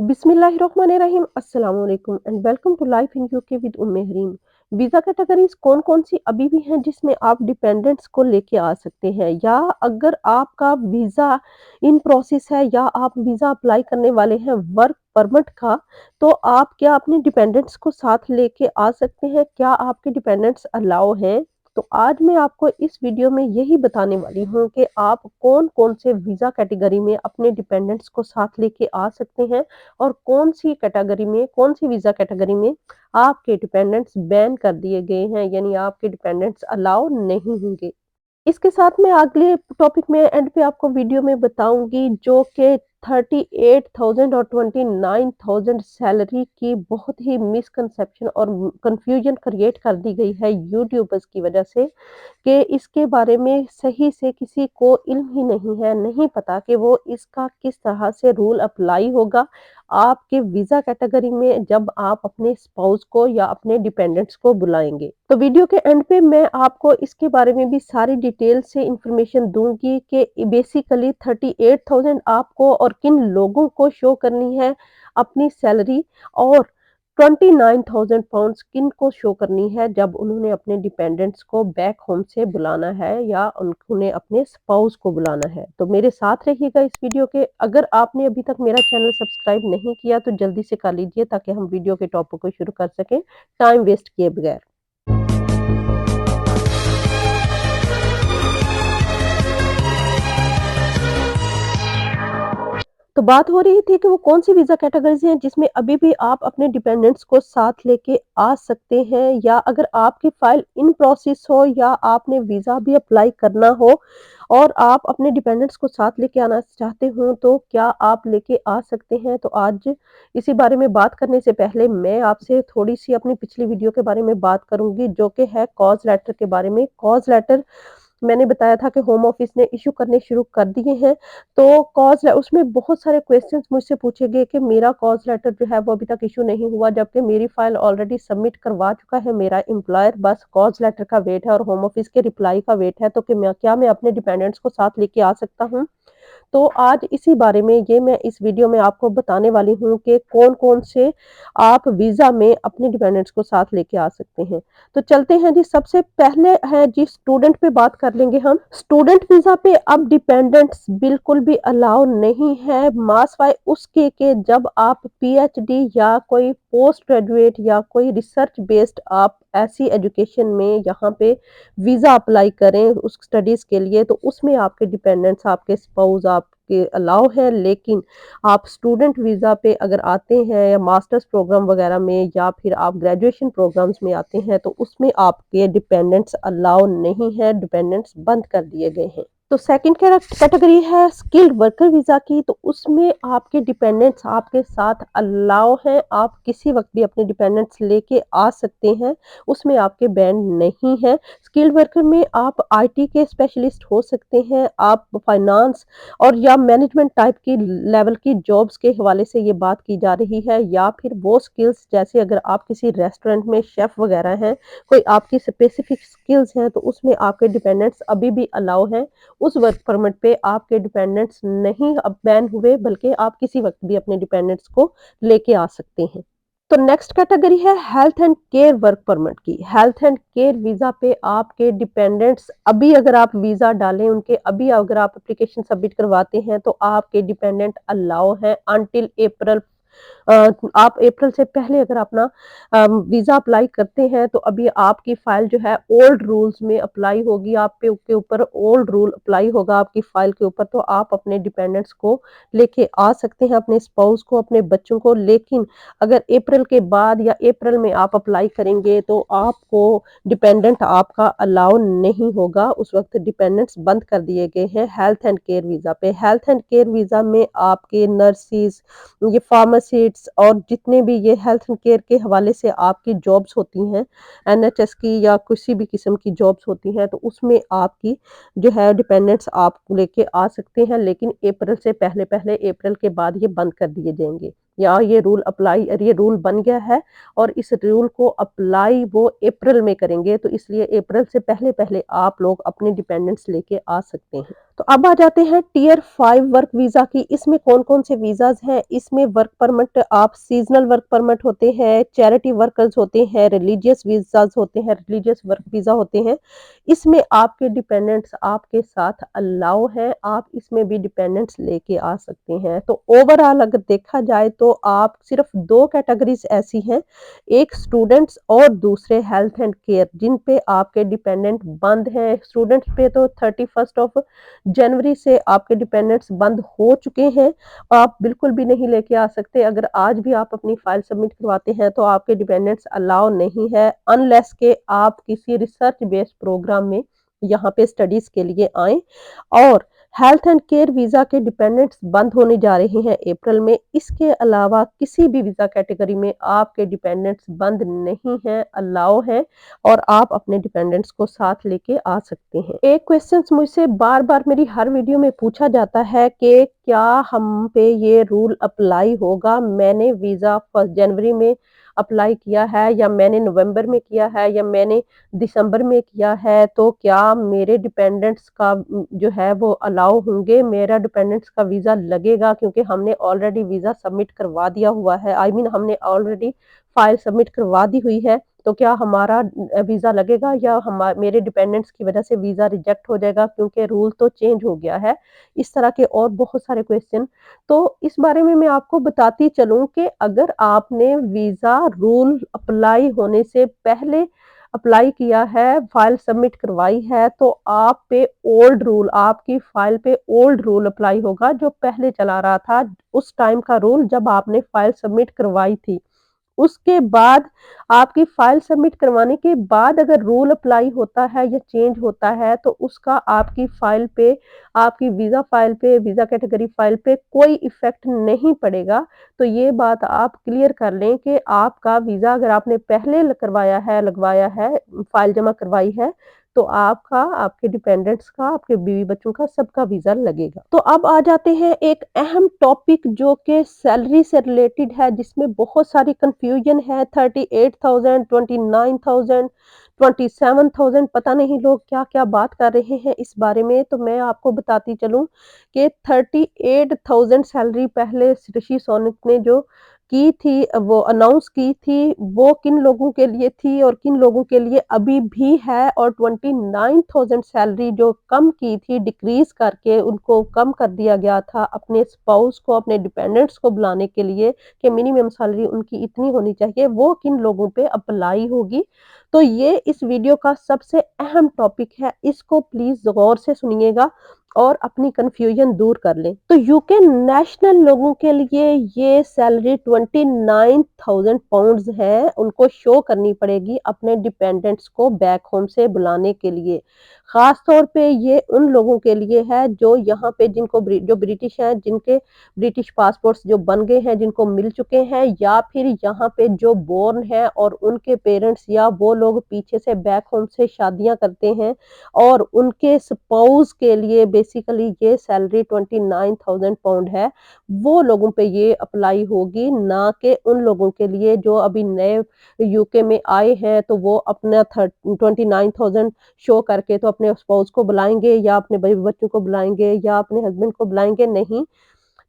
बिस्मिल्लाहिर्रहमानिर्रहीम अस्सलाम वालेकुम and welcome to life in UK with Umme Harim. Visa categories कौन कौन सी अभी भी हैं जिसमें आप डिपेंडेंट्स को लेके आ सकते हैं, या अगर आपका वीज़ा इन प्रोसेस है या आप वीज़ा अप्लाई करने वाले हैं वर्क परमिट का, तो आप क्या अपने डिपेंडेंट्स को साथ लेके आ सकते हैं? क्या आपके डिपेंडेंट्स अलाउ हैं? तो आज मैं आपको इस वीडियो में यही बताने वाली हूँ कि आप कौन-कौन से वीज़ा कैटेगरी में अपने डिपेंडेंट्स को साथ लेके आ सकते हैं और कौन-सी कैटेगरी में, कौन-सी वीज़ा कैटेगरी में आपके डिपेंडेंट्स बैन कर दिए गए हैं, यानी आपके डिपेंडेंट्स अलाउ नहीं होंगे। इसके साथ मैं अगले टॉपिक में एंड पे आपको वीडियो में बताऊँगी जो कि 38,000 और 29,000 सैलरी की बहुत ही मिसकंसेप्शन और कन्फ्यूजन क्रिएट कर दी गई है यूट्यूबर्स की वजह से, कि इसके बारे में सही से किसी को इल्म ही नहीं है, नहीं पता कि वो इसका किस तरह से रूल अप्लाई होगा आपके वीज़ा कैटेगरी में जब आप अपने स्पाउस को या अपने डिपेंडेंट्स को बुलाएँगे। तो वीडियो के एंड पे मैं आपको इसके बारे में भी सारी डिटेल से इंफॉर्मेशन दूँगी कि बेसिकली 38,000 आपको और किन लोगों को शो करनी है अपनी सैलरी, और 29,000 पाउंड्स किनको शो करनी है जब उन्होंने अपने डिपेंडेंट्स को बैक होम से बुलाना है या उन्हें अपने स्पाउस को बुलाना है। तो मेरे साथ रहिएगा इस वीडियो के। अगर आपने अभी तक मेरा चैनल सब्सक्राइब नहीं किया तो जल्दी से कर लीजिए ताकि हम वीडियो के टॉपिक को शुरू कर सकें टाइम वेस्ट किए बगैर। तो बात हो रही थी कि वो कौन-सी वीज़ा कैटेगरीज़ हैं जिसमें अभी भी आप अपने डिपेंडेंट्स को साथ लेके आ सकते हैं, या अगर आपकी फ़ाइल इन प्रोसेस हो या आपने वीज़ा भी अप्लाई करना हो और आप अपने डिपेंडेंट्स को साथ लेके आना चाहते हो, तो क्या आप लेके आ सकते हैं? तो आज इसी बारे में बात करने से पहले मैं आपसे थोड़ी-सी अपनी पिछली वीडियो के बारे में बात करूँगी जो कि है कॉज़ लेटर के बारे में। कॉज़ लेटर मैंने बताया था कि होम ऑफिस ने इश्यू करने शुरू कर दिए हैं। तो उसमें बहुत सारे क्वेश्चंस मुझसे पूछे गए कि मेरा कॉज़ लेटर जो है वो अभी तक इश्यू नहीं हुआ, जबकि मेरी फाइल ऑलरेडी सबमिट करवा चुका है मेरा एम्प्लॉयर, बस कॉज़ लेटर का वेट है और होम ऑफिस के रिप्लाई का वेट है। तो कि मैं अपने डिपेंडेंट्स को साथ लेके आ सकता हूँ? तो आज इसी बारे में ये मैं इस वीडियो में आपको बताने वाली हूँ कि कौन-कौन से आप वीज़ा में अपने डिपेंडेंट्स को साथ लेके आ सकते हैं। तो चलते हैं जी, सबसे पहले है जी स्टूडेंट पे बात कर लेंगे हम। स्टूडेंट वीज़ा पे अब डिपेंडेंट्स बिल्कुल भी अलाउ नहीं है, माँ-सिवाय उसके कि जब आप पीएचडी या कोई पोस्ट ग्रेजुएट या कोई रिसर्च बेस्ड आप ऐसी एजुकेशन में यहाँ पे वीज़ा अप्लाई करें उस स्टडीज़ के लिए, तो उसमें आपके डिपेंडेंट्स, आपके स्पाउस आपके अलाउ है। लेकिन आप स्टूडेंट वीज़ा पे अगर आते हैं या मास्टर्स प्रोग्राम वगैरह में या फिर आप ग्रेजुएशन प्रोग्राम्स में आते हैं, तो उसमें आपके डिपेंडेंट्स अलाउ नहीं है, डिपेंडेंट्स बंद कर दिए गए हैं। तो सेकंड कैटेगरी है स्किल्ड वर्कर वीज़ा की, तो उसमें आपके डिपेंडेंट्स आपके साथ अलाउ हैं, आप किसी वक़्त भी अपने डिपेंडेंट्स लेके आ सकते हैं, उसमें आपके बैन नहीं है। स्किल्ड वर्कर में आप आईटी के स्पेशलिस्ट हो सकते हैं, आप फाइनेंस और या मैनेजमेंट टाइप की लेवल की जॉब्स के हवाले से ये बात की जा रही है, या फिर वो स्किल्स जैसे अगर आप किसी रेस्टोरेंट में शेफ़ वगैरह हैं, कोई आपकी स्पेसिफिक स्किल्स हैं, तो उसमें आपके डिपेंडेंट्स अभी भी अलाउ हैं। उस वर्क परमिट पे आपके डिपेंडेंट्स नहीं अब बैन हुए, बल्कि आप किसी वक़्त भी अपने डिपेंडेंट्स को लेके आ सकते हैं। तो नेक्स्ट कैटेगरी है health and care work permit की। हेल्थ एंड केयर वीज़ा पे आपके डिपेंडेंट्स अभी अगर आप वीज़ा डालें उनके, अभी अगर आप एप्लीकेशन सबमिट करवाते हैं, तो आपके डिपेंडेंट अलाउ हैं अनटिल अप्रैल। अ, आप अप्रैल से पहले अगर अपना वीज़ा अप्लाई करते हैं, तो अभी आपकी फ़ाइल जो है ओल्ड रूल्स में अप्लाई होगी, आप पे के ऊपर ओल्ड रूल अप्लाई होगा आपकी फ़ाइल के ऊपर, तो आप अपने डिपेंडेंट्स को लेके आ सकते हैं, अपने स्पाउस को, अपने बच्चों को। लेकिन अगर अप्रैल के बाद या अप्रैल में आप अप्लाई करेंगे, तो आपको डिपेंडेंट आपका अलाउ नहीं होगा, उस वक़्त डिपेंडेंट्स बंद कर दिए गए हैं हेल्थ एंड केयर वीज़ा पे। हेल्थ एंड केयर वीज़ा में आपके नर्सिज़, ये फार्मासिस्ट्स और जितने भी ये हेल्थ एंड केयर के हवाले से आपकी जॉब्स होती हैं, एनएचएस की या किसी भी किस्म की जॉब्स होती हैं, तो उसमें आपकी जो है डिपेंडेंट्स आप लेके आ सकते हैं, लेकिन अप्रैल से पहले-पहले, अप्रैल के बाद ये बंद कर दिए जाएँगे। या ये रूल बन गया है और इस रूल को अप्लाई वो अप्रैल में करेंगे, तो इसलिए अप्रैल से पहले-पहले आप लोग अपने डिपेंडेंट्स लेके आ सकते हैं। तो अब आ जाते हैं टियर 5 वर्क वीज़ा की। इसमें कौन-कौन से वीज़ाज़ हैं? इसमें वर्क परमिट आप सीज़नल वर्क परमिट होते हैं, चैरिटी वर्कर्स होते हैं, रिलीजियस वीज़ाज़ होते हैं, रिलीजियस वर्क वीज़ा होते हैं। इसमें आपके डिपेंडेंट्स आपके साथ अलाउ हैं, आप इसमें भी डिपेंडेंट्स लेके आ सकते हैं। तो ओवरऑल अगर देखा जाए तो आप सिर्फ़ 2 कैटेगरीज़ ऐसी हैं, एक स्टूडेंट्स और दूसरे हेल्थ एंड केयर जिन पे आपके डिपेंडेंट बंद हैं। स्टूडेंट्स पे तो 31st ऑफ जनवरी से आपके डिपेंडेंट्स बंद हो चुके हैं। आप बिल्कुल भी नहीं लेके आ सकते। अगर आज भी आप अपनी फाइल सबमिट करवाते हैं तो आपके डिपेंडेंट्स अलाउ नहीं है अनलेस के आप किसी रिसर्च बेस्ड प्रोग्राम में यहाँ पे स्टडीज के लिए आए। और हेल्थ एंड केयर वीजा के डिपेंडेंट्स बंद होने जा रहे हैं अप्रैल में। इसके अलावा किसी भी वीजा कैटेगरी में आपके डिपेंडेंट्स बंद नहीं हैं, अलाउ है और आप अपने डिपेंडेंट्स को साथ लेके आ सकते हैं। एक क्वेश्चन मुझसे बार-बार मेरी हर वीडियो में पूछा जाता है कि क्या हम पे ये रूल अप्लाई होगा? मैंने वीज़ा 1 जनवरी में अप्लाई किया है या मैंने नवंबर में किया है या मैंने दिसंबर में किया है, तो क्या मेरे डिपेंडेंट्स का जो है वो अलाउ होंगे? मेरा डिपेंडेंट्स का वीज़ा लगेगा क्योंकि हमने ऑलरेडी वीज़ा सबमिट करवा दिया हुआ है। आई मीन हमने ऑलरेडी फाइल सबमिट करवा दी हुई है। तो क्या हमारा वीज़ा लगेगा या मेरे डिपेंडेंट्स की वजह से वीज़ा रिजेक्ट हो जाएगा क्योंकि रूल तो चेंज हो गया है। इस तरह के और बहुत सारे क्वेश्चन। तो इस बारे में मैं आपको बताती चलूँ कि अगर आपने वीज़ा रूल अप्लाई होने से पहले अप्लाई किया है, फाइल सबमिट करवाई है, तो आप पे ओल्ड रूल आपकी फाइल पे ओल्ड रूल अप्लाई होगा जो पहले चला रहा था, उस टाइम का रूल जब आपने फाइल सबमिट करवाई थी। उसके बाद आपकी फाइल सबमिट करवाने के बाद अगर रूल अप्लाई होता है या चेंज होता है तो उसका आपकी फाइल पे, आपकी वीज़ा फाइल पे, वीज़ा कैटेगरी फाइल पे कोई इफ़ेक्ट नहीं पड़ेगा। तो ये बात आप क्लियर कर लें कि आपका वीज़ा अगर आपने पहले लगवाया है, फाइल जमा करवाई है, तो आपका, आपके डिपेंडेंट्स का, आपके बीवी-बच्चों का सबका वीज़ा लगेगा। तो अब आ जाते हैं एक अहम टॉपिक जो कि सैलरी से रिलेटेड है जिसमें बहुत सारी कन्फ्यूजन है। 38,000, 29,000, 27,000 पता नहीं लोग क्या-क्या बात कर रहे हैं इस बारे में। तो मैं आपको बताती चलूँ कि 38,000 सैलरी पहले ऋषि सोनक ने जो की थी, वो अनाउंस की थी, वो किन लोगों के लिए थी और किन लोगों के लिए अभी भी है। और 29,000 सैलरी जो कम की थी, डिक्रीज़ करके उनको कम कर दिया गया था अपने स्पाउस को, अपने डिपेंडेंट्स को बुलाने के लिए कि मिनिमम सैलरी उनकी इतनी होनी चाहिए, वो किन लोगों पे अप्लाई होगी। तो ये इस वीडियो का सबसे अहम टॉपिक है, इसको प्लीज़ गौर से सुनिएगा और अपनी कन्फ्यूजन दूर कर लें। तो यूके नेशनल लोगों के लिए ये सैलरी 29,000 पाउंड्स है, उनको शो करनी पड़ेगी अपने डिपेंडेंट्स को बैक होम से बुलाने के लिए। ख़ास तौर पे ये उन लोगों के लिए है जो यहाँ पे जो ब्रिटिश हैं, जिनके ब्रिटिश पासपोर्ट्स जो बन गए हैं, जिनको मिल चुके हैं, या फिर यहाँ पे जो बोर्न हैं और उनके पेरेंट्स या वो लोग पीछे से बैक होम से शादियाँ करते हैं और उनके स्पाउस के लिए बेसिकली ये सैलरी 29,000 पाउंड है, वो लोगों पे ये अप्लाई होगी, ना कि उन लोगों के लिए जो अभी नए यूके में आए हैं, तो वो अपना 29,000 शो करके तो अपने स्पाउस को बुलाएँगे या अपने बीवी बच्चों को बुलाएँगे या अपने हस्बैंड को बुलाएँगे, नहीं।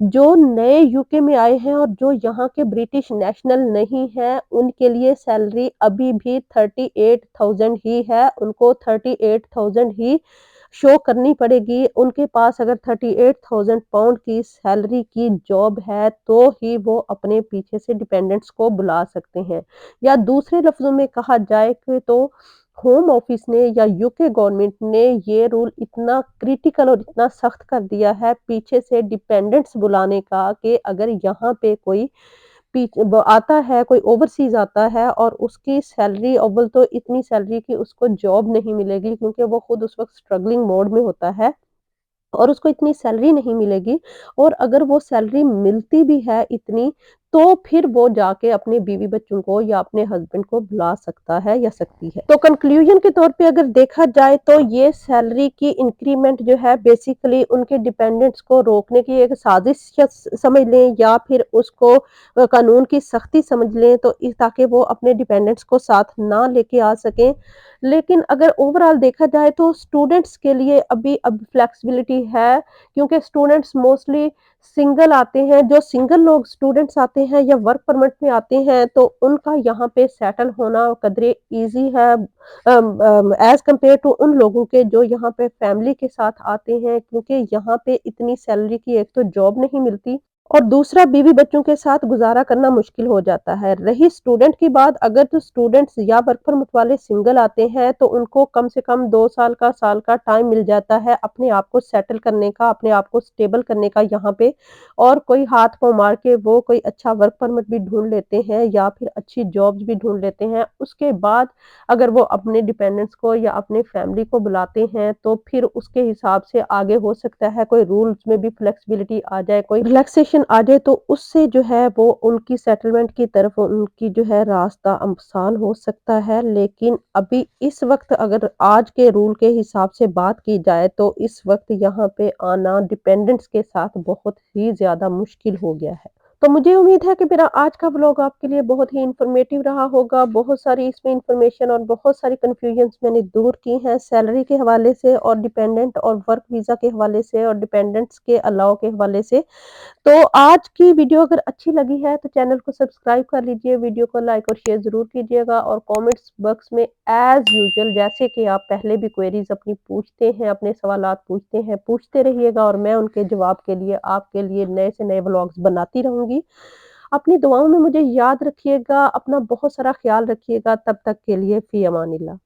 जो नए यूके में आए हैं और जो यहाँ के ब्रिटिश नेशनल नहीं हैं, उनके लिए सैलरी अभी भी 38,000 ही है, उनको 38,000 ही शो करनी पड़ेगी। उनके पास अगर 38,000 पाउंड की सैलरी की जॉब है, तो ही वो अपने पीछे से डिपेंडेंट्स को बुला सकते हैं। या दूसरे लफ्ज़ों में कहा जाए कि तो होम ऑफिस ने या यूके गवर्नमेंट ने ये रूल इतना क्रिटिकल और इतना सख्त कर दिया है पीछे से डिपेंडेंट्स बुलाने का कि अगर यहाँ पे कोई आता है, कोई ओवरसीज आता है और उसकी सैलरी अव्वल तो इतनी सैलरी की उसको जॉब नहीं मिलेगी क्योंकि वो खुद उस वक्त स्ट्रगलिंग मोड में होता है और उसको इतनी सैलरी नहीं मिलेगी। और अगर वो सैलरी मिलती भी है इतनी, तो फिर वो जाके अपने बीवी बच्चों को या अपने हस्बैंड को बुला सकता है या सकती है। तो कंक्लूजन के तौर पे अगर देखा जाए तो ये सैलरी की इंक्रीमेंट जो है बेसिकली उनके डिपेंडेंट्स को रोकने की एक साजिश समझ लें या फिर उसको कानून की सख्ती समझ लें तो ताकि वो अपने डिपेंडेंट्स को साथ ना लेके आ सकें। लेकिन अगर ओवरऑल देखा जाए तो स्टूडेंट्स के लिए अभी अब फ्लेक्सिबिलिटी है, क्योंकि स्टूडेंट्स मोस्टली सिंगल आते हैं, जो सिंगल लोग स्टूडेंट्स आते हैं या वर्क परमिट में आते हैं, तो उनका यहाँ पे सेटल होना कदरे ईज़ी है एज़ कम्पेयर टू उन लोगों के जो यहाँ पे फैमिली के साथ आते हैं, क्योंकि यहाँ पे इतनी सैलरी की एक तो जॉब नहीं मिलती और दूसरा बीवी बच्चों के साथ गुज़ारा करना मुश्किल हो जाता है। रही स्टूडेंट की बात, अगर तो स्टूडेंट्स या वर्क परमिट वाले सिंगल आते हैं, तो उनको कम से कम 2 साल का टाइम मिल जाता है अपने आप को सेटल करने का, अपने आप को स्टेबल करने का यहाँ पे और कोई हाथ पाँव मार के वो कोई अच्छा वर्क परमिट भी ढूँढ लेते हैं या फिर अच्छी जॉब्स भी ढूँढ लेते हैं। उसके बाद अगर वो अपने डिपेंडेंट्स को या अपने फैमिली को बुलाते हैं, तो फिर उसके हिसाब से आगे हो सकता है कोई रूल्स में भी फ्लेक्सिबिलिटी आ जाए, कोई रिलैक्सेशन आ जाए, तो उससे जो है वो उनकी सेटलमेंट की तरफ उनकी जो है रास्ता आसान हो सकता है। लेकिन अभी इस वक़्त अगर आज के रूल के हिसाब से बात की जाए, तो इस वक़्त यहाँ पे आना डिपेंडेंट्स के साथ बहुत ही ज़्यादा मुश्किल हो गया है। तो मुझे उम्मीद है कि मेरा आज का व्लॉग आपके लिए बहुत ही इन्फॉर्मेटिव रहा होगा। बहुत सारी इसमें इन्फॉर्मेशन और बहुत सारी कन्फ्यूजन्स मैंने दूर की हैं सैलरी के हवाले से और डिपेंडेंट और वर्क वीज़ा के हवाले से और डिपेंडेंट्स के अलाउ के हवाले से। तो आज की वीडियो अगर अच्छी लगी है तो चैनल को सब्सक्राइब कर लीजिए, वीडियो को लाइक और शेयर ज़रूर कीजिएगा और कमेंट्स बॉक्स में एज़ यूजुअल जैसे कि आप पहले भी क्वेरीज़ अपनी पूछते हैं, अपने सवालात पूछते हैं, पूछते रहिएगा और मैं उनके जवाब के लिए आपके लिए नए से नए व्लॉग्स बनाती रहूँगी। अपनी दुआओं में मुझे याद रखिएगा, अपना बहुत सारा ख़्याल रखिएगा, तब तक के लिए फ़ी अमानिल्लाह।